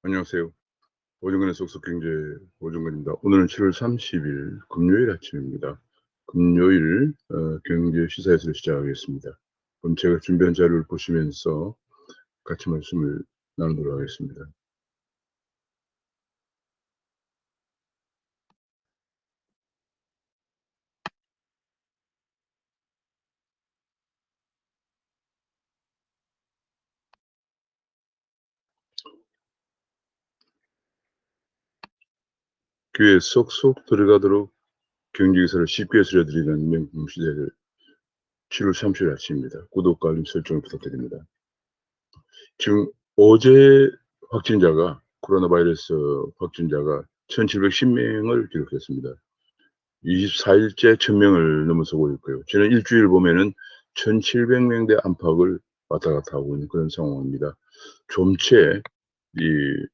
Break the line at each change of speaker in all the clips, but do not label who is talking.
안녕하세요. 오정근의 속속경제 오정근입니다. 오늘은 7월 30일 금요일 아침입니다. 금요일 경제 시사에서 시작하겠습니다. 그럼 제가 준비한 자료를 보시면서 같이 말씀을 나누도록 하겠습니다. 귀에 쏙쏙 들어가도록 경제 기사를 쉽게 들려드리는 명품 시대를 7월 30일 아침입니다. 구독과 알림 설정을 부탁드립니다. 지금 어제 확진자가 코로나 바이러스 확진자가 1710명을 기록했습니다. 24일째 1000명을 넘어서고 있고요. 지난 일주일 보면은 1700명대 안팎을 왔다 갔다 하고 있는 그런 상황입니다. 좀채 이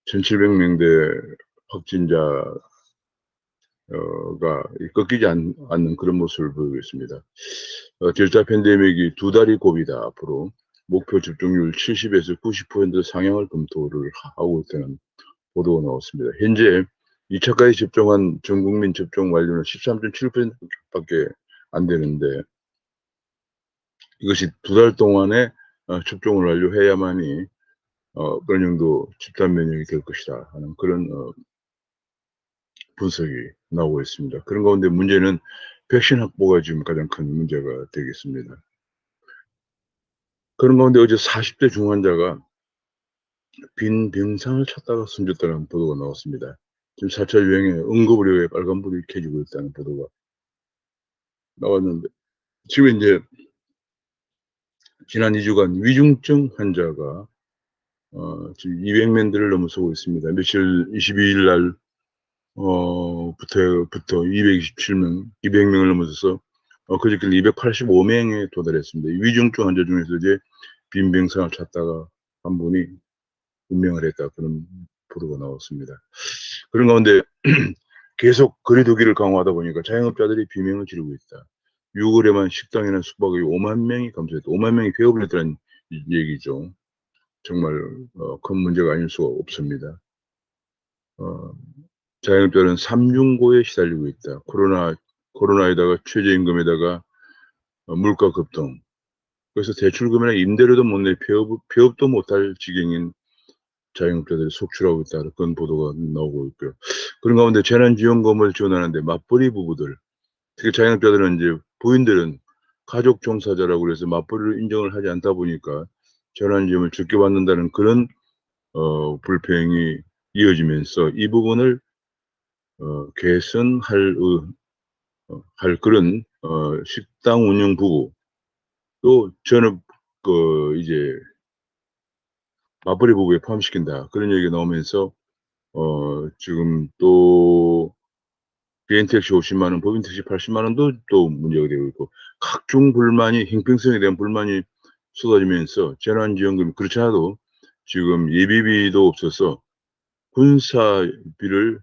1700명대 확진자가 꺾이지 않는 그런 모습을 보이고 있습니다. 델타 팬데믹이 2달이 고비다. 앞으로 목표 접종률 70에서 90% 상향을 검토를 하고 있다는 보도가 나왔습니다. 현재 2차까지 접종한 전 국민 접종 완료는 13.7%밖에 안 되는데 이것이 2달 동안에 접종을 완료해야만이 어느 정도 집단 면역이 될 것이다 하는 그런 분석이 나오고 있습니다. 그런 가운데 문제는 백신 확보가 지금 가장 큰 문제가 되겠습니다. 그런 가운데 어제 40대 중환자가 빈 병상을 찾다가 숨졌다는 보도가 나왔습니다. 지금 4차 유행에 응급의료에 빨간불이 켜지고 있다는 보도가 나왔는데 지금 이제 지난 2주간 위중증 환자가 지금 200명대를 넘어서고 있습니다. 며칠 22일 날 부터 227명, 200명을 넘어서서 그저께 285명에 도달했습니다. 위중증 환자 중에서 이제 빈 병상을 찾다가 한 분이 운명을 했다 그런 보도가 나왔습니다. 그런 가운데 계속 거리두기를 강화하다 보니까 자영업자들이 비명을 지르고 있다. 6월에만 식당이나 숙박이 5만 명이 감소했다. 5만 명이 폐업을 했다는 얘기죠. 정말 큰 문제가 아닐 수가 없습니다. 자영업자는 삼중고에 시달리고 있다. 코로나에다가 최저임금에다가 물가 급등. 그래서 대출금이나 임대료도 못 내 폐업도 못할 지경인 자영업자들이 속출하고 있다는 그런 보도가 나오고 있고요. 그런 가운데 재난지원금을 지원하는데 맞벌이 부부들, 특히 자영업자들은 이제 부인들은 가족 종사자라고 그래서 맞벌이를 인정을 하지 않다 보니까 재난지원을 적게 받는다는 그런 불평이 이어지면서 이 부분을 개선할 할 그런 식당 운영 부부 또 저는 이제 맞벌이 부부에 포함시킨다 그런 얘기가 나오면서 지금 또 개인 택시 50만 원, 법인 택시 80만 원도 또 문제가 되고 있고 각종 불만이 형평성에 대한 불만이 쏟아지면서 재난지원금 그렇지 않아도 지금 예비비도 없어서 군사비를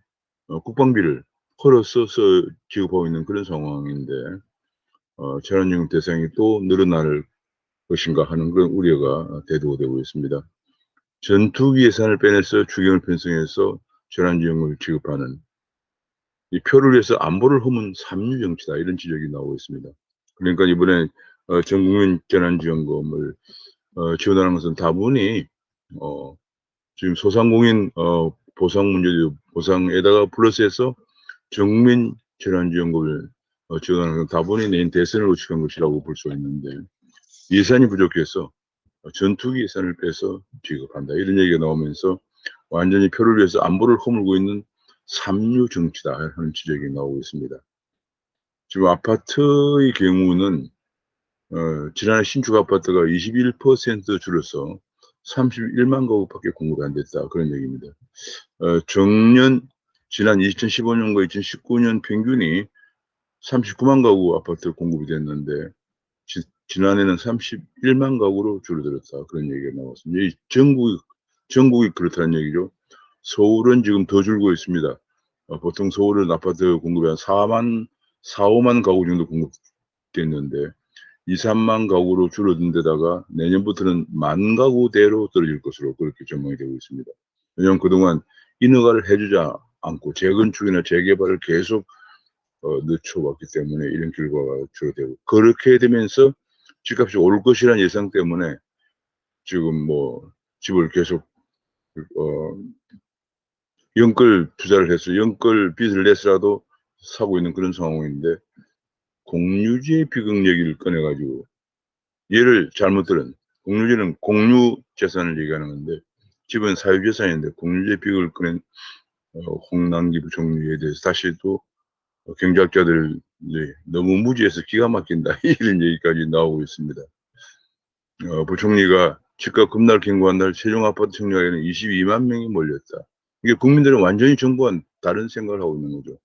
국방비를 헐어 써서 지급하고 있는 그런 상황인데 재난지원금 대상이 또 늘어날 것인가 하는 그런 우려가 대두가 되고 있습니다. 전투기 예산을 빼내서 추경을 편성해서 재난지원금을 지급하는 이 표를 위해서 안보를 허문 삼류 정치다 이런 지적이 나오고 있습니다. 그러니까 이번에 전국민 재난지원금을 지원하는 것은 다분히 지금 소상공인 보상 문제도 보상에다가 플러스해서 전국민 재난지원금을 지원하는 건 다분히 내년 대선을 의식한 것이라고 볼 수 있는데 예산이 부족해서 전투기 예산을 빼서 지급한다 이런 얘기가 나오면서 완전히 표를 위해서 안보를 허물고 있는 삼류 정치다 하는 지적이 나오고 있습니다. 지금 아파트의 경우는 지난해 신축 아파트가 21% 줄어서 31만 가구밖에 공급이 안 됐다 그런 얘기입니다. 정년 지난 2015년과 2019년 평균이 39만 가구 아파트 공급이 됐는데 지난해는 31만 가구로 줄어들었다 그런 얘기가 나왔습니다. 이 전국이 그렇다는 얘기죠. 서울은 지금 더 줄고 있습니다. 보통 서울은 아파트 공급이 한 4만 가구 정도 공급됐는데 2-3만 가구로 줄어든 데다가 내년부터는 만 가구대로 떨어질 것으로 그렇게 전망이 되고 있습니다. 왜냐하면 그동안 인허가를 해주지 않고 재건축이나 재개발을 계속 늦춰왔기 때문에 이런 결과가 주로되고, 그렇게 되면서 집값이 오를 것이라는 예상 때문에 지금 뭐 집을 계속 연끌 투자를 해서 연끌 빚을 내서라도 사고 있는 그런 상황인데, 공유지의 비극 얘기를 꺼내가지고, 얘를 잘못 들은, 공유지는 공유 재산을 얘기하는 건데 집은 사유재산인데 공유지의 비극을 꺼낸 홍남기 부총리에 대해서 다시 또 경제학자들 너무 무지해서 기가 막힌다 이런 얘기까지 나오고 있습니다. 부총리가 집값 급락 경고한 날 세종 아파트 청약에는 22만 명이 몰렸다. 이게 국민들은 완전히 정부와 다른 생각을 하고 있는 거죠.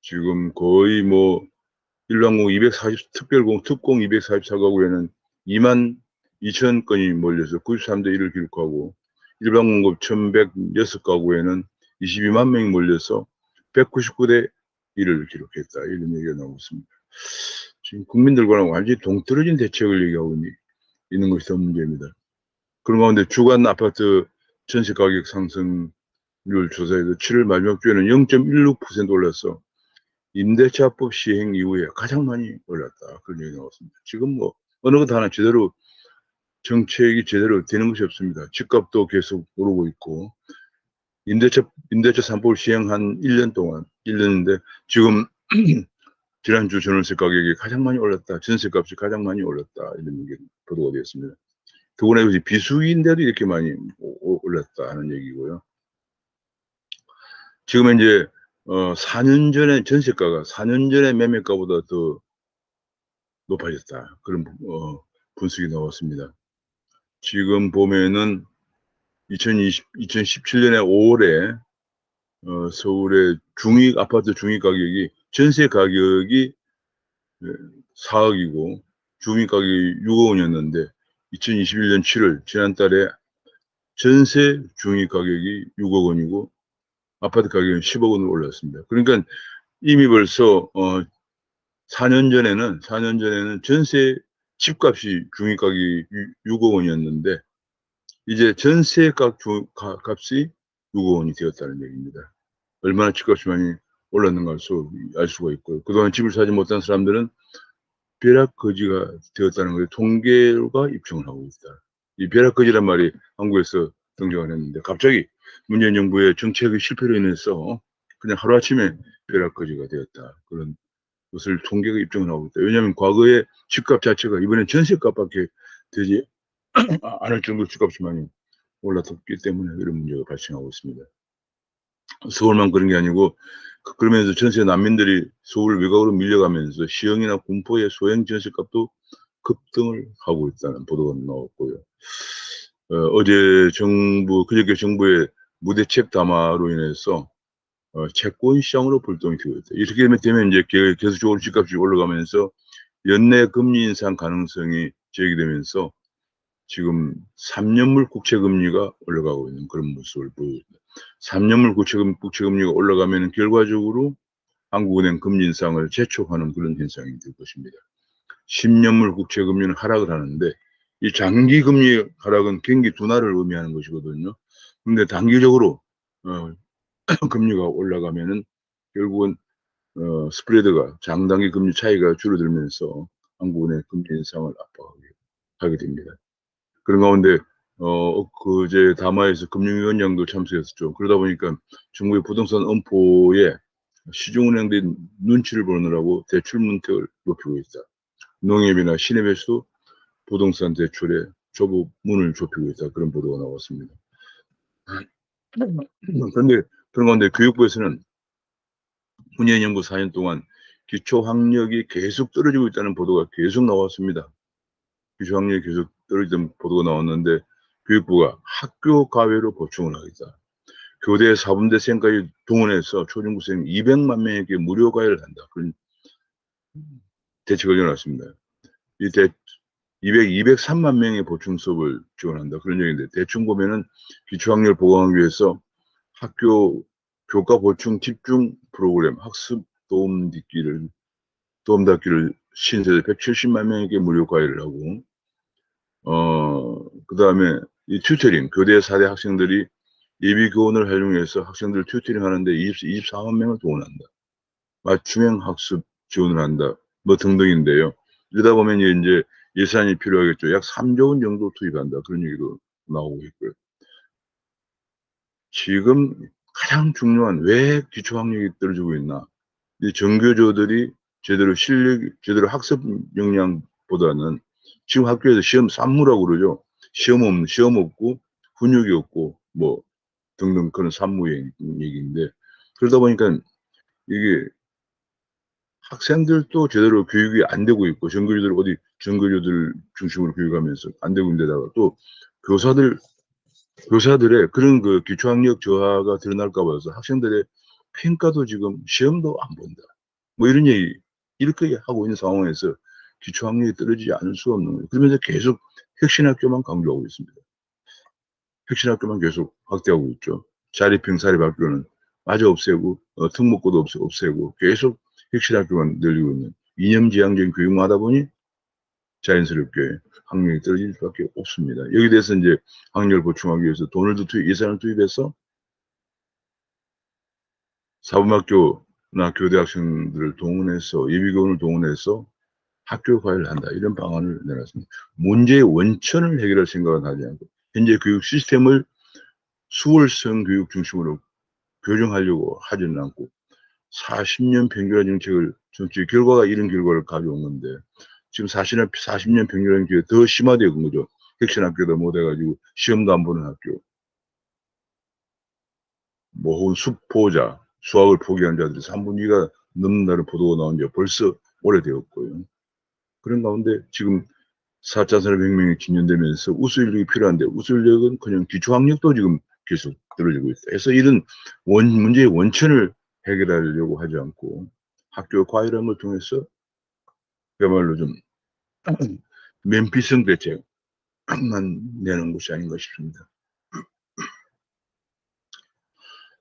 지금 거의 뭐 일반공 240 특별공 특공 244가구에는 2만 2천 건이 몰려서 93대 1을 기록하고, 일반 공급 1106가구에는 22만 명이 몰려서 199대 1을 기록했다. 이런 얘기가 나오고 있습니다. 지금 국민들과는 완전히 동떨어진 대책을 얘기하고 있는 것이 더 문제입니다. 그런 가운데 주간 아파트 전세 가격 상승률 조사에서 7월 마지막 주에는 0.16% 올랐어 임대차법 시행 이후에 가장 많이 올랐다. 그런 얘기가 나왔습니다. 지금 뭐 어느 것 하나 제대로 정책이 제대로 되는 것이 없습니다. 집값도 계속 오르고 있고, 임대차 3법을 시행한 1년 동안, 1년인데 지금 지난주 전월세 가격이 가장 많이 올랐다. 전세값이 가장 많이 올랐다. 이런 얘기 보도가 되었습니다. 더구나 이것이 비수기인데도 이렇게 많이 올랐다 하는 얘기고요. 지금 이제 4년 전에 전세가가 4년 전에 매매가보다 더 높아졌다. 그런 분석이 나왔습니다. 지금 보면은 2017년에 5월에 서울의 중위 아파트 중위 가격이 전세 가격이 4억이고 중위 가격이 6억 원이었는데 2021년 7월 지난달에 전세 중위 가격이 6억 원이고 아파트 가격은 10억 원으로 올랐습니다. 그러니까 이미 벌써 4년 전에는 전세 집값이 중위 가격이 6억 원이었는데 이제 전세 값이 6억 원이 되었다는 얘기입니다. 얼마나 집값이 많이 올랐는가 알 수가 있고요. 그동안 집을 사지 못한 사람들은 벼락거지가 되었다는 걸 통계가 입증을 하고 있다. 이 벼락거지란 말이 한국에서 등장을 했는데 갑자기 문재인 정부의 정책의 실패로 인해서 그냥 하루아침에 벼락거지가 되었다. 그런 것을 통계가 입증을 하고 있다. 왜냐하면 과거에 집값 자체가 이번엔 전세값밖에 되지 않을 정도로 집값이 많이 올랐기 때문에 이런 문제가 발생하고 있습니다. 서울만 그런 게 아니고 그러면서 전세 난민들이 서울 외곽으로 밀려가면서 시흥이나 군포의 소형 전세값도 급등을 하고 있다는 보도가 나왔고요. 어제 그저께 정부의 무대책 담화로 인해서 채권 시장으로 불똥이 튀고 있다. 이렇게 되면 이제 계속적으로 집값이 올라가면서 연내 금리 인상 가능성이 제기되면서 지금 3년물 국채금리가 올라가고 있는 그런 모습을 보입니다. 3년물 국채금리가 올라가면 결과적으로 한국은행 금리 인상을 재촉하는 그런 현상이 될 것입니다. 10년물 국채금리는 하락을 하는데 이 장기 금리 하락은 경기 둔화를 의미하는 것이거든요. 근데 단기적으로 금리가 올라가면은 결국은 스프레드가 장단기 금리 차이가 줄어들면서 한국은행 금리 인상을 압박하게 됩니다. 그런 가운데 그제 담화에서 금융위원장도 참석했었죠. 그러다 보니까 중국의 부동산 엄포에 시중은행들이 눈치를 보느라고 대출 문턱을 높이고 있다. 농협이나 신협에서도 부동산 대출에 문을 좁히고 있다. 그런 보도가 나왔습니다. 그런데 그런 가운데 교육부에서는 문재인 정부 4년 동안 기초학력이 계속 떨어지고 있다는 보도가 계속 나왔습니다. 기초학력이 계속 떨어지던 보도가 나왔는데 교육부가 학교 가외로 보충을 하겠다. 교대 4분대생까지 동원해서 초중고생 200만 명에게 무료 가외를 한다. 그런 대책을 내놨습니다. 203만 명의 보충 수업을 지원한다. 그런 얘기인데 대충 보면은 기초학력을 보강하기 위해서 학교 교과 보충 집중 프로그램 학습 도움닫기를 신세대 170만 명에게 무료 가외를 하고 그 다음에 이 튜터링 교대 4대 학생들이 예비 교원을 활용해서 학생들 튜터링 하는데 24만 명을 동원한다. 맞춤형 학습 지원을 한다. 뭐 등등인데요. 이러다 보면 이제 예산이 필요하겠죠. 약 3조 원 정도 투입한다. 그런 얘기도 나오고 있고요. 지금 가장 중요한 왜 기초학력이 떨어지고 있나? 이 전교조들이 제대로 학습 역량보다는 지금 학교에서 시험 산무라고 그러죠. 시험 없고 훈육이 없고 뭐 등등 그런 산무 얘기인데 그러다 보니까 이게 학생들도 제대로 교육이 안 되고 있고 전교조들 중심으로 교육하면서 안 되고 있는 데다가 또 교사들의 그런 그 기초학력 저하가 드러날까 봐서 학생들의 평가도 지금 시험도 안 본다. 뭐 이런 얘기 이렇게 하고 있는 상황에서 기초학력이 떨어지지 않을 수가 없는 거예요. 그러면서 계속 혁신학교만 강조하고 있습니다. 혁신학교만 계속 확대하고 있죠. 사립학교는 마저 없애고 특목고도 없애고 계속 혁신학교만 늘리고 있는 이념지향적인 교육만 하다 보니 자연스럽게 학력이 떨어질 수밖에 없습니다. 여기에 대해서 이제 학력을 보충하기 위해서 예산을 투입해서 사범학교나 교대 학생들을 동원해서 예비교원을 동원해서 학교 과외를 한다. 이런 방안을 내놨습니다. 문제의 원천을 해결할 생각은 하지 않고 현재 교육 시스템을 수월성 교육 중심으로 교정하려고 하지는 않고 40년 평균화 정책 결과가 이런 결과를 가져온 건데 지금 40년 평균화 정책이 더 심화되어 온 거죠. 혁신학교도 못해가지고 시험도 안 보는 학교. 뭐 혹은 수포자, 수학을 포기한 자들이 3분의2가 넘는다는 보도가 나온 지 벌써 오래되었고요. 그런 가운데 지금 4차 산업혁명이 진전되면서 우수인력이 필요한데 우수인력은 그냥 기초학력도 지금 계속 떨어지고 있다. 그래서 이런 문제의 원천을 해결하려고 하지 않고 학교 과외라는 걸 통해서 그야말로 좀 면피성 대책만 내는 것이 아닌가 싶습니다.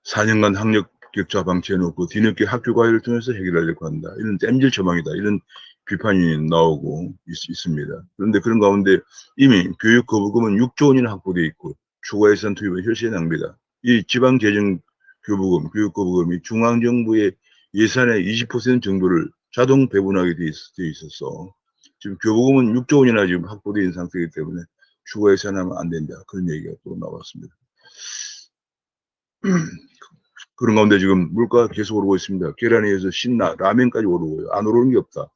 4년간 학력 격차 방치해놓고 뒤늦게 학교 과외를 통해서 해결하려고 한다. 이런 땜질 처방이다. 이런 비판이 나오고 있습니다. 그런데 그런 가운데 이미 교육 거부금은 6조 원이나 확보되어 있고 추가 예산 투입은 혈세 낭비다. 이 지방재정 교육 거부금이 중앙정부의 예산의 20% 정도를 자동 배분하게 되어 있어서 지금 교부금은 6조 원이나 지금 확보되어 있는 상태이기 때문에 추가 예산하면 안 된다. 그런 얘기가 또 나왔습니다. 그런 가운데 지금 물가가 계속 오르고 있습니다. 계란에 의해서 라면까지 오르고요. 안 오르는 게 없다.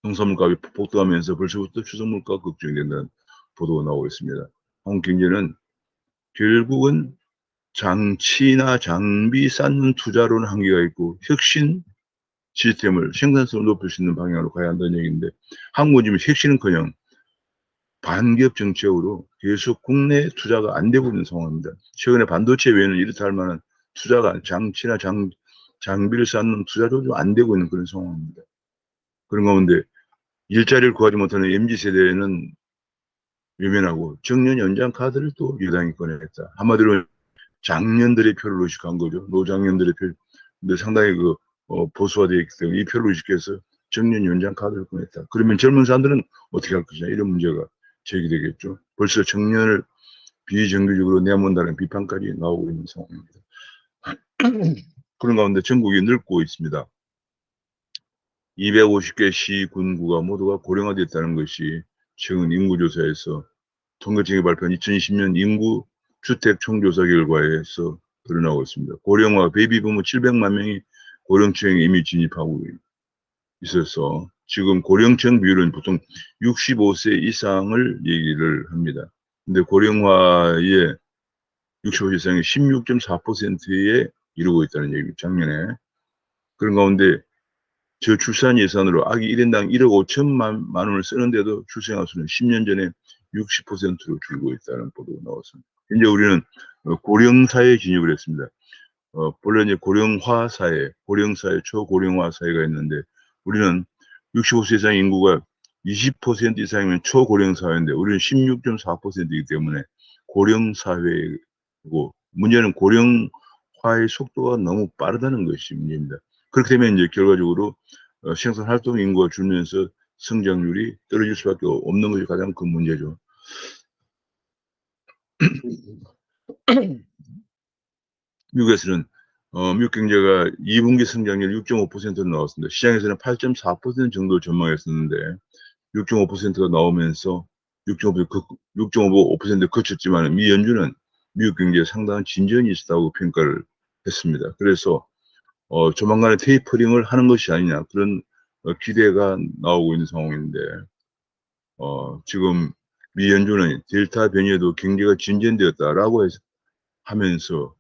농산물값이 폭등하면서 벌써부터 추석물가 걱정이 된다는 보도가 나오고 있습니다. 한국 경제는 결국은 장치나 장비 쌓는 투자로는 한계가 있고 혁신 시스템을 생산성을 높일 수 있는 방향으로 가야 한다는 얘기인데 한국은 지금 혁신은커녕 반기업 정책으로 계속 국내 투자가 안 되고 있는 상황입니다. 최근에 반도체 외에는 이렇다 할 만한 투자가 장치나 장비를 쌓는 투자도 좀 안 되고 있는 그런 상황입니다. 그런 가운데 일자리를 구하지 못하는 MZ세대는 외면하고 정년 연장 카드를 또 여당이 꺼냈다. 한마디로 장년들의 표를 의식한 거죠. 노장년들의 표. 근데 상당히 보수화되어 있기 때문에 이 표를 의식해서 정년 연장 카드를 꺼냈다. 그러면 젊은 사람들은 어떻게 할 것이냐 이런 문제가 제기되겠죠. 벌써 청년을 비정규직으로 내몬다는 비판까지 나오고 있는 상황입니다. 그런 가운데 전국이 늙고 있습니다. 250개 시, 군구가 모두가 고령화됐다는 것이 최근 인구조사에서 통계청이 발표한 2020년 인구 주택 총조사 결과에서 드러나고 있습니다. 고령화 베이비부모 700만 명이 고령층에 이미 진입하고 있어서 지금 고령층 비율은 보통 65세 이상을 얘기를 합니다. 근데 고령화의 65세 이상이 16.4%에 이르고 있다는 얘기, 작년에. 그런 가운데 저출산 예산으로 아기 1인당 1억 5천만 원을 쓰는데도 출생아 수는 10년 전에 60%로 줄고 있다는 보도가 나왔습니다. 현재 우리는 고령사회에 진입을 했습니다. 본래 이제 고령사회, 초고령화 사회가 있는데 우리는 65세 이상 인구가 20% 이상이면 초고령 사회인데 우리는 16.4%이기 때문에 고령 사회고 문제는 고령화의 속도가 너무 빠르다는 것이 문제입니다. 그렇게 되면 이제 결과적으로 생산 활동 인구가 줄면서 성장률이 떨어질 수밖에 없는 것이 가장 큰 문제죠. 미국에서는 미국 경제가 2분기 성장률 6.5%로 나왔습니다. 시장에서는 8.4% 정도 전망했었는데 6.5%가 나오면서 6.5% 그쳤지만 미 연준은 미국 경제에 상당한 진전이 있었다고 평가를 했습니다. 그래서 조만간에 테이퍼링을 하는 것이 아니냐 그런 기대가 나오고 있는 상황인데 지금 미 연준은 델타 변이에도 경제가 진전되었다라고 하면서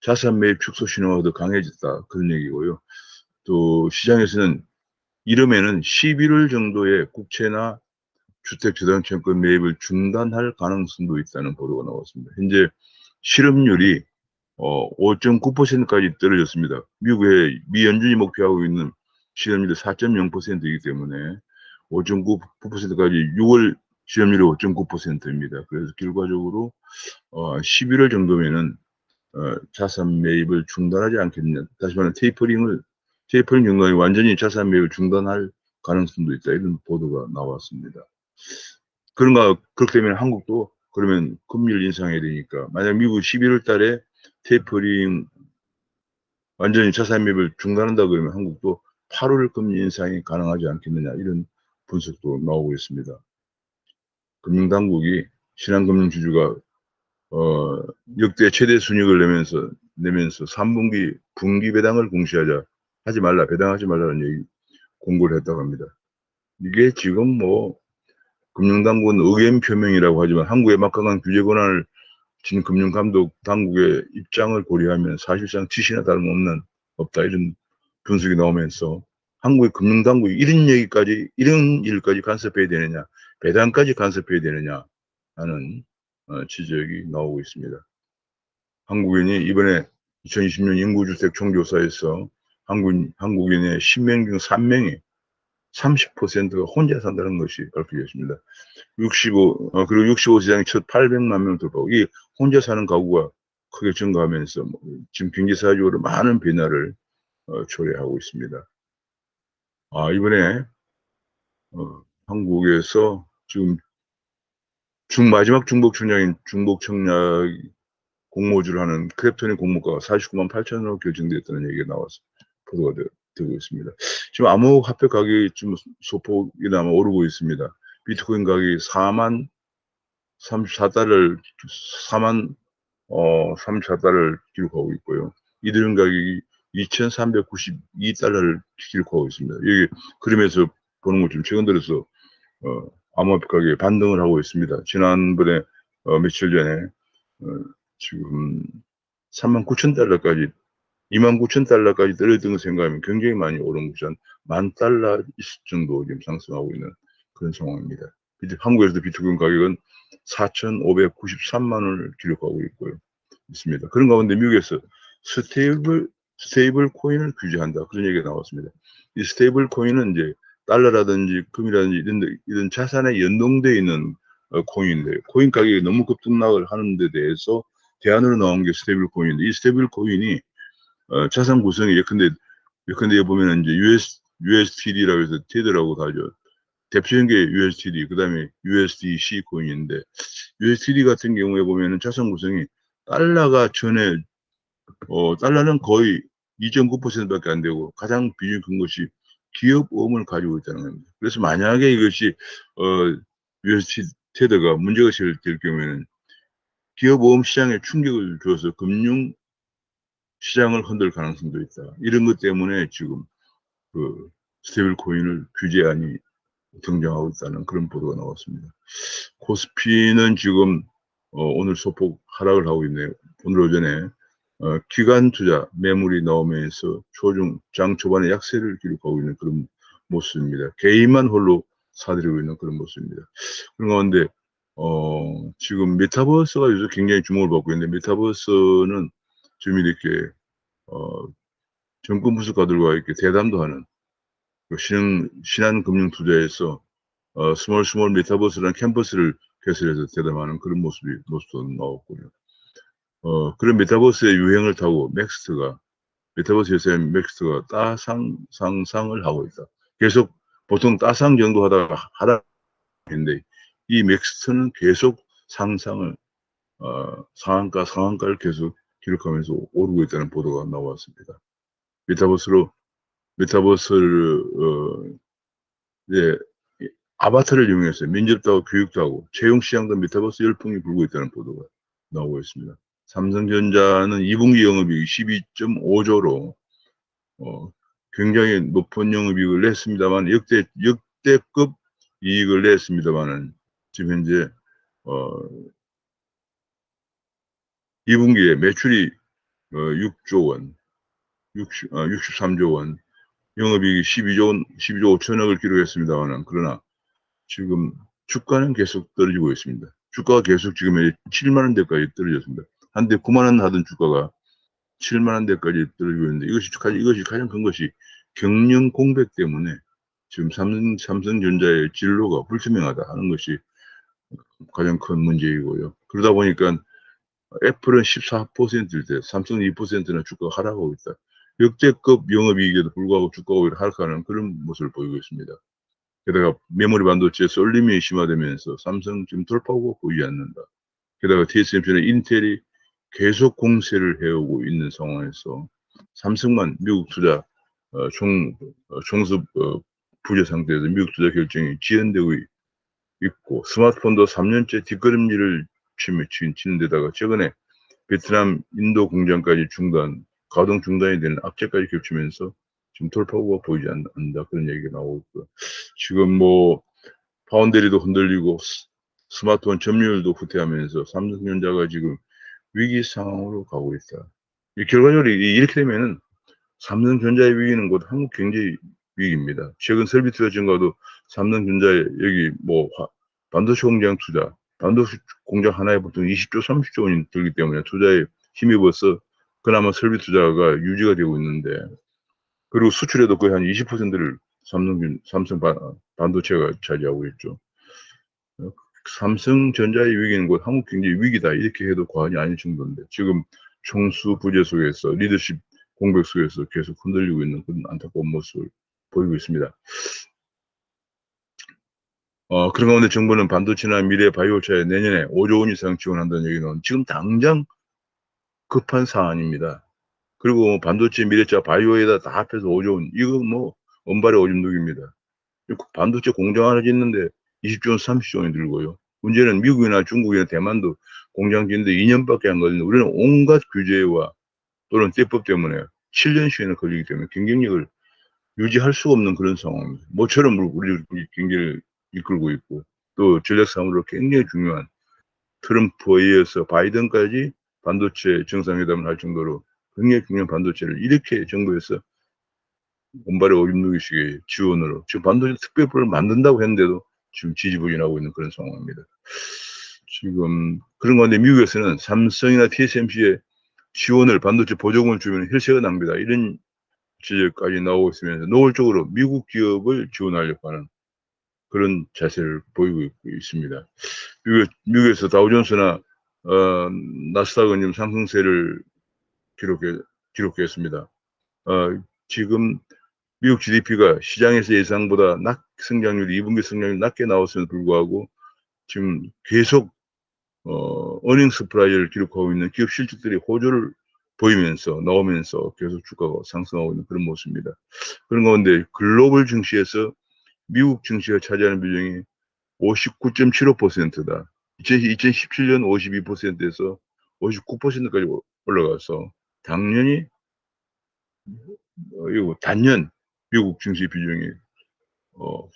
자산 매입 축소 신호가 더 강해졌다 그런 얘기고요. 또 시장에서는 이름에는 11월 정도에 국채나 주택저당채권 매입을 중단할 가능성도 있다는 보도가 나왔습니다. 현재 실업률이 5.9%까지 떨어졌습니다. 미국의 미 연준이 목표하고 있는 실업률이 4.0%이기 때문에 5.9%까지 6월 실업률이 5.9%입니다. 그래서 결과적으로 11월 정도면은 자산 매입을 중단하지 않겠느냐. 다시 말하면 테이퍼링 정도에 완전히 자산 매입을 중단할 가능성도 있다. 이런 보도가 나왔습니다. 그렇게 되면 한국도 그러면 금리를 인상해야 되니까 만약 미국 11월 달에 테이퍼링 완전히 자산 매입을 중단한다 그러면 한국도 8월 금리 인상이 가능하지 않겠느냐 이런 분석도 나오고 있습니다. 금융당국이 신한금융지주가 역대 최대 순이익을 내면서 3분기 분기 배당을 공시하자 배당하지 말라는 얘기 공고를 했다고 합니다. 이게 지금 뭐 금융당국은 의견 표명이라고 하지만 한국의 막강한 규제 권한을 진 금융감독 당국의 입장을 고려하면 사실상 지시나 다름없는 없다 이런 분석이 나오면서 한국의 금융당국이 이런 일까지 간섭해야 되느냐 배당까지 간섭해야 되느냐 하는 지적이 나오고 있습니다. 한국인이 이번에 2020년 인구주택 총조사에서 한국인의 10명 중 3명이 30%가 혼자 산다는 것이 밝혀졌습니다. 그리고 65세상이 첫 800만 명 돌파하고, 이 혼자 사는 가구가 크게 증가하면서 지금 경제사회적으로 많은 변화를 초래하고 있습니다. 이번에 한국에서 지금 마지막 중복청약인 중복청약 공모주를 하는 크랩톤의 공모가가 49만 8천원으로 결정됐다는 얘기가 나와서 보도가 되고 있습니다. 지금 암호화폐 가격이 좀 소폭이나 오르고 있습니다. 비트코인 가격이 4만 34달러를 기록하고 있고요. 이더리움 가격이 2,392달러를 기록하고 있습니다. 여기 그림에서 보는 것처럼 최근 들어서 암호화폐 가격이 반등을 하고 있습니다. 지난번에 며칠 전에 지금 39,000달러까지 29,000달러까지 떨어졌던 거 생각하면 굉장히 많이 오른 것이 한 10,000달러 정도 지금 상승하고 있는 그런 상황입니다. 한국에서도 비트코인 가격은 4,593만 원을 기록하고 있습니다. 그런 가운데 미국에서 스테이블 코인을 규제한다. 그런 얘기가 나왔습니다. 이 스테이블 코인은 이제 달러라든지 금이라든지 이런 자산에 연동되어 있는 코인인데, 코인 가격이 너무 급등락을 하는 데 대해서 대안으로 나온 게 스테이블 코인인데, 이 스테이블 코인이 자산 구성이 예컨대 보면 이제 USD라고 해서 테더라고 하죠. 대표적인 게 USDT, 그 다음에 USDC 코인인데, USDT 같은 경우에 보면은 자산 구성이 달러는 거의 2.9%밖에 안 되고, 가장 비중이 큰 것이 기업보험을 가지고 있다는 겁니다. 그래서 만약에 이것이, USD 테더가 문제가 될 경우에는 기업보험 시장에 충격을 줘서 금융 시장을 흔들 가능성도 있다. 이런 것 때문에 지금 스테이블 코인을 규제안이 등장하고 있다는 그런 보도가 나왔습니다. 코스피는 지금 오늘 소폭 하락을 하고 있네요. 오늘 오전에 기관 투자 매물이 나오면서 장 초반에 약세를 기록하고 있는 그런 모습입니다. 개인만 홀로 사들이고 있는 그런 모습입니다. 그런 가운데 지금 메타버스가 요새 굉장히 주목을 받고 있는데, 메타버스는 지금 이렇게 정권 부수가들과 이렇게 대담도 하는 신한금융투자에서 스몰 메타버스라는 캠퍼스를 개설해서 대담하는 그런 모습도 나왔고요. 그런 메타버스의 유행을 타고 메타버스 회사의 맥스트가 상상을 하고 있다. 보통 따상 정도 하다가 하락인데, 이 맥스트는 계속 상상을 상한가를 계속 기록하면서 오르고 있다는 보도가 나왔습니다. 메타버스를 이제 아바타를 이용해서 면접도 하고 교육도 하고 채용 시장도 메타버스 열풍이 불고 있다는 보도가 나오고 있습니다. 삼성전자는 2분기 영업이익이 12.5조로 굉장히 높은 영업이익을 냈습니다만 역대급 이익을 냈습니다만은 지금 현재 2분기에 매출이 6조 원, 63조 원, 영업이익이 12조 5천억을 기록했습니다만은 그러나 지금 주가는 계속 떨어지고 있습니다. 주가가 계속 지금 7만 원대까지 떨어졌습니다. 한때 9만 원 하던 주가가 7만 원대까지 떨어지고 있는데 이것이 가장 큰 것이 경영 공백 때문에 지금 삼성전자의 진로가 불투명하다 하는 것이 가장 큰 문제이고요. 그러다 보니까 애플은 14%일 때 삼성은 2%나 주가가 하락하고 있다. 역대급 영업이익에도 불구하고 주가가 오히려 하락하는 그런 모습을 보이고 있습니다. 게다가 메모리 반도체 쏠림이 심화되면서 삼성 지금 돌파구가 보이지 않는다. 게다가 TSMC는 인텔이 계속 공세를 해오고 있는 상황에서 삼성만 미국 투자 총수 부재 상태에서 미국 투자 결정이 지연되고 있고 스마트폰도 3년째 뒷걸음질을 치는 데다가 최근에 베트남, 인도 공장까지 가동 중단이 되는 악재까지 겹치면서 지금 돌파구가 보이지 않는다. 그런 얘기가 나오고 있고요. 지금 파운드리도 흔들리고 스마트폰 점유율도 후퇴하면서 삼성전자가 지금 위기 상황으로 가고 있다. 결과적으로 이렇게 되면은 삼성전자의 위기는 곧 한국 경제 위기입니다. 최근 설비투자 증가도 삼성전자에 여기 반도체 공장 투자, 반도체 공장 하나에 보통 20조, 30조 원이 들기 때문에 투자에 힘입어서 그나마 설비 투자가 유지가 되고 있는데, 그리고 수출에도 거의 한 20%를 삼성 반도체가 차지하고 있죠. 삼성전자의 위기는 곧 한국 경제 위기다 이렇게 해도 과언이 아닐 정도인데 지금 총수 부재 속에서 리더십 공백 속에서 계속 흔들리고 있는 그런 안타까운 모습을 보이고 있습니다. 그런 가운데 정부는 반도체나 미래 바이오차에 내년에 5조 원 이상 지원한다는 얘기는 지금 당장 급한 사안입니다. 그리고 반도체, 미래차, 바이오에다 다 합해서 5조 원, 이거 언발의 오줌 누기입니다. 반도체 공장 하나 짓는데 20조 원, 30조 원이 들고요. 문제는 미국이나 중국이나 대만도 공장 짓는데 2년밖에 안 걸리는데 우리는 온갖 규제와 또는 세법 때문에 7년 시간이 걸리기 때문에 경쟁력을 유지할 수가 없는 그런 상황입니다. 모처럼 우리 경기를 이끌고 있고 또 전략상으로 굉장히 중요한 트럼프에 이어서 바이든까지 반도체 정상회담을 할 정도로 굉장히 중요한 반도체를 이렇게 정부에서 온발의 오줌 누기식의 지원으로 지금 반도체 특별법을 만든다고 했는데도 지금 지지부진하고 있는 그런 상황입니다. 지금 그런 건데 미국에서는 삼성이나 TSMC의 지원을 반도체 보조금을 주면 혈세가 납니다. 이런 지적까지 나오고 있으면서 노골적으로 미국 기업을 지원하려고 하는 그런 자세를 보이고 있습니다. 미국에서 다우존스나 나스닥은 지금 상승세를 기록했습니다. 지금 미국 GDP가 시장에서 예상보다 성장률이 2분기 성장률이 낮게 나왔음에도 불구하고 지금 계속 어닝 서프라이즈를 기록하고 있는 기업 실적들이 호조를 나오면서 계속 주가가 상승하고 있는 그런 모습입니다. 그런 가운데 글로벌 증시에서 미국 증시가 차지하는 비중이 59.75%다. 2017년 52%에서 59%까지 올라가서 당연히 단년 미국 증시 비중이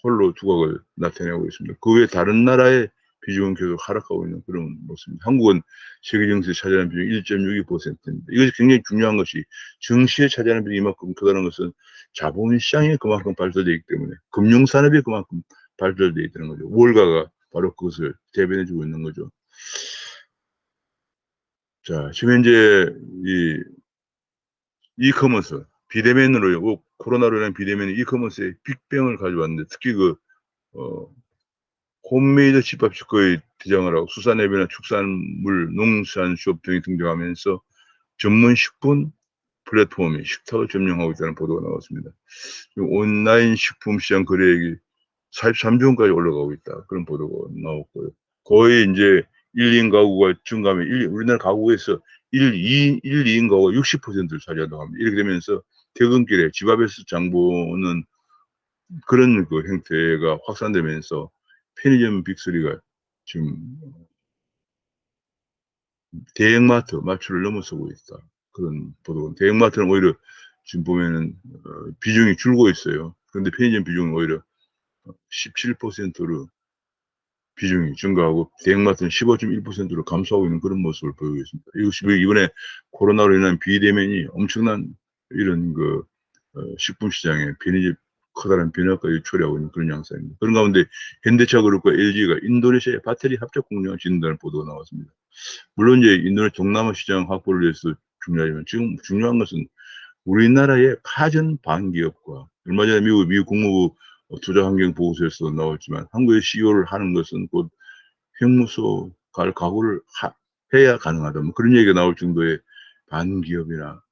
홀로 두각을 나타내고 있습니다. 그 외 다른 나라의 비중은 계속 하락하고 있는 그런 모습입니다. 한국은 세계 증시에 차지하는 비중이 1.62%입니다. 이것이 굉장히 중요한 것이 증시에 차지하는 비중이 이만큼 크다는 것은 자본시장이 그만큼 발달되기 때문에 금융산업이 그만큼 발달되어 있다는 거죠. 월가가 바로 그것을 대변해주고 있는 거죠. 자, 지금 현재 이커머스 비대면으로 코로나로 인한 비대면 이커머스의 빅뱅을 가져왔는데 특히 홈메이드 집합식 거의 대장을 하고 수산업이나 축산물, 농산수업 등이 등장하면서 전문 식품 플랫폼이 식탁을 점령하고 있다는 보도가 나왔습니다. 온라인 식품 시장 거래액이 43조 원까지 올라가고 있다. 그런 보도가 나왔고요. 거의 이제 1, 2인 가구가 증가하면 우리나라 가구에서 2인 가구가 60%를 차지한다고 합니다. 이렇게 되면서 퇴근길에 집 앞에서 장 보는 그런 그 형태가 확산되면서 편의점 빅3가 지금 대형마트 매출을 넘어서고 있다. 그런 보도가. 대형마트는 오히려 지금 보면은 비중이 줄고 있어요. 그런데 편의점 비중은 오히려 17%로 비중이 증가하고 대형마트는 15.1%로 감소하고 있는 그런 모습을 보이고 있습니다. 이것이 이번에 코로나로 인한 비대면이 엄청난 이런 그 식품 시장에 커다란 변화까지 초래하고 있는 그런 양상입니다. 그런 가운데 현대차그룹과 LG가 인도네시아에 배터리 합작 공장을 짓는다는 보도가 나왔습니다. 물론 이제 인도네시아 동남아 시장 확보를 위해서 중요하지만 지금 중요한 것은 우리나라의 파전 반기업과 얼마 전에 미국 국무부 투자환경보고서에서 나왔지만 한국에 CEO를 하는 것은 곧 형무소 갈 각오를 해야 가능하다. 뭐 그런 얘기가 나올 정도의 반기업이나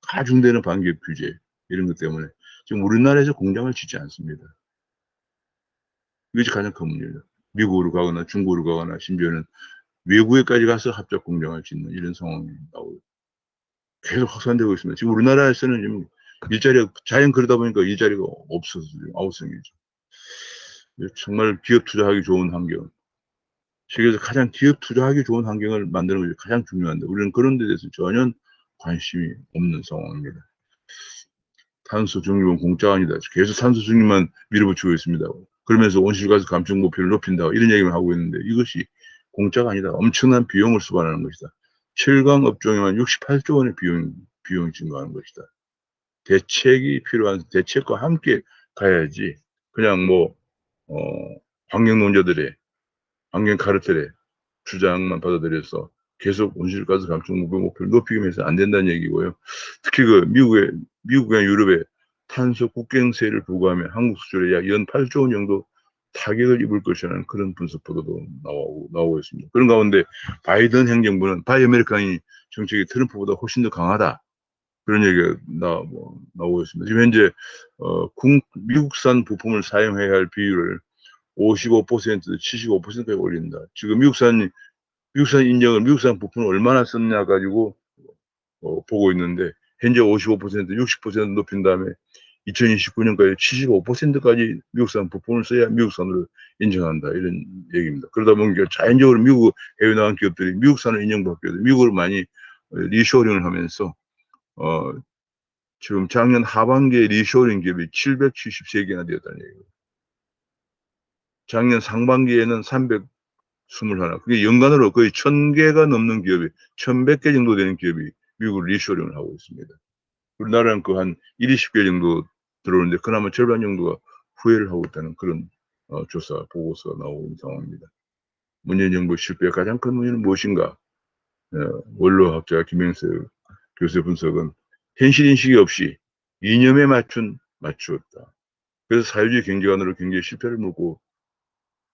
가중되는 반기업 규제 이런 것 때문에 지금 우리나라에서 공장을 짓지 않습니다. 이것이 가장 큰 문제죠. 미국으로 가거나 중국으로 가거나 심지어는 외국에까지 가서 합작 공장을 짓는 이런 상황이 나오고 계속 확산되고 있습니다. 지금 우리나라에서는 지금 일자리가 자연 그러다 보니까 일자리가 없어서 지금 아웃성이죠. 정말 기업 투자하기 좋은 환경, 세계에서 가장 기업 투자하기 좋은 환경을 만드는 것이 가장 중요한데 우리는 그런 데 대해서 전혀 관심이 없는 상황입니다. 탄소 중립은 공짜가 아니다. 계속 탄소 중립만 밀어붙이고 있습니다. 그러면서 온실가스 감축 목표를 높인다. 이런 얘기만 하고 있는데 이것이 공짜가 아니다. 엄청난 비용을 수반하는 것이다. 7강 업종에만 68조 원의 비용이 증가하는 것이다. 대책이 필요한 대책과 함께 가야지 그냥 뭐 환경론자들의 환경 카르텔의 주장만 받아들여서 계속 온실가스 감축 목표를 높이기 위해서 안 된다는 얘기고요. 특히 그 미국이나 유럽에 탄소 국경세를 부과하면 한국 수출에 약 연 8조 원 정도 타격을 입을 것이라는 그런 분석 보도도 나오고 있습니다. 그런 가운데 바이든 행정부는 바이 아메리칸이 정책이 트럼프보다 훨씬 더 강하다. 그런 얘기가 나오고 있습니다. 지금 현재 미국산 부품을 사용해야 할 비율을 55%, 75%까지 올린다. 지금 미국산 인정을 미국산 부품을 얼마나 썼냐 가지고 보고 있는데 현재 55%, 60% 높인 다음에 2029년까지 75%까지 미국산 부품을 써야 미국산으로 인정한다 이런 얘기입니다. 그러다 보니까 자연적으로 미국 해외 나간 기업들이 미국산을 인정받게 돼서 미국을 많이 리쇼링을 하면서 지금 작년 하반기에 리쇼링 기업이 773개나 되었다는 얘기예요. 작년 상반기에는 321. 그게 연간으로 거의 1000개가 넘는 기업이 1100개 정도 되는 기업이 미국 리쇼링을 하고 있습니다. 우리나라는 그 한 20개 정도 들어오는데 그나마 절반 정도가 후회를 하고 있다는 그런 조사 보고서가 나오고 있는 상황입니다. 문재인 정부 실패의 가장 큰 원인은 무엇인가? 원로학자 김영석 교수의 분석은 현실 인식이 없이 이념에 맞추었다. 그래서 사회주의 경제관으로 경제 실패를 물고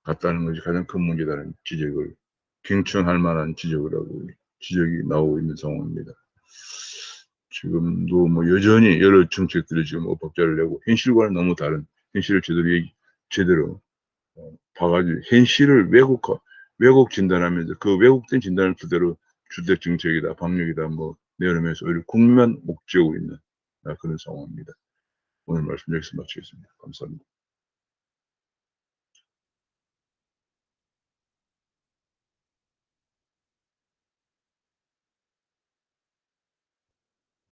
갔다는 것이 가장 큰 문제다는 지적을 경청할 만한 지적이 나오고 있는 상황입니다. 지금도 뭐 여전히 여러 정책들이 지금 엇박자를 내고 현실과는 너무 다른 현실을 제대로 봐가지고 현실을 왜곡 진단하면서 그 왜곡된 진단을 그대로 주택 정책이다, 방역이다 뭐 내놓으면서 오히려 국민만 옥죄고 있는 그런 상황입니다. 오늘 말씀 여기서 마치겠습니다. 감사합니다.